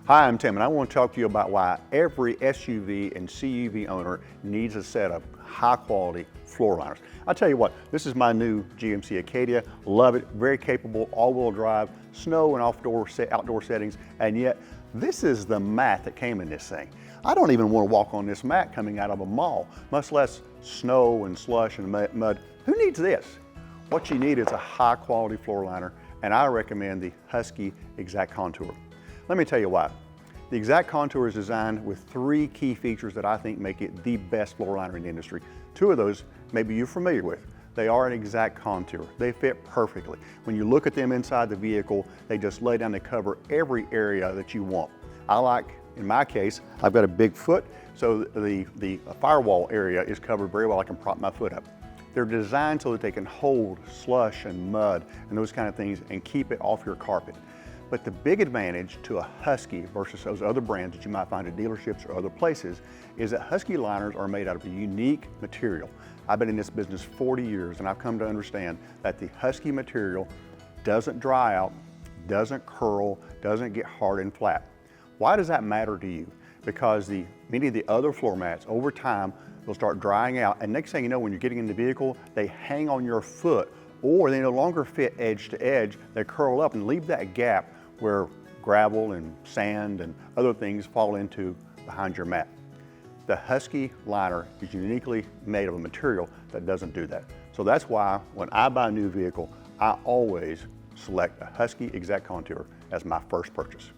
Hi, I'm Tim, and I want to talk to you about why every SUV and CUV owner needs a set of high-quality floor liners. I'll tell you what, this is my new GMC Acadia. Love it, very capable, all-wheel drive, snow and outdoor settings, and yet this is the mat that came in this thing. I don't even want to walk on this mat coming out of a mall, much less snow and slush and mud. Who needs this? What you need is a high-quality floor liner, and I recommend the Husky Exact Contour. Let me tell you why. The Exact Contour is designed with three key features that I think make it the best floor liner in the industry. Two of those maybe you're familiar with. They are an exact contour. They fit perfectly. When you look at them inside the vehicle, they just lay down to cover every area that you want. I like, in my case, I've got a big foot, so the firewall area is covered very well. I can prop my foot up. They're designed so that they can hold slush and mud and those kind of things and keep it off your carpet. But the big advantage to a Husky versus those other brands that you might find at dealerships or other places is that Husky liners are made out of a unique material. I've been in this business 40 years and I've come to understand that the Husky material doesn't dry out, doesn't curl, doesn't get hard and flat. Why does that matter to you? Because many of the other floor mats over time will start drying out, and next thing you know, when you're getting in the vehicle, they hang on your foot or they no longer fit edge to edge, they curl up and leave that gap where gravel and sand and other things fall into behind your mat. The Husky liner is uniquely made of a material that doesn't do that. So that's why when I buy a new vehicle, I always select a Husky Exact Contour as my first purchase.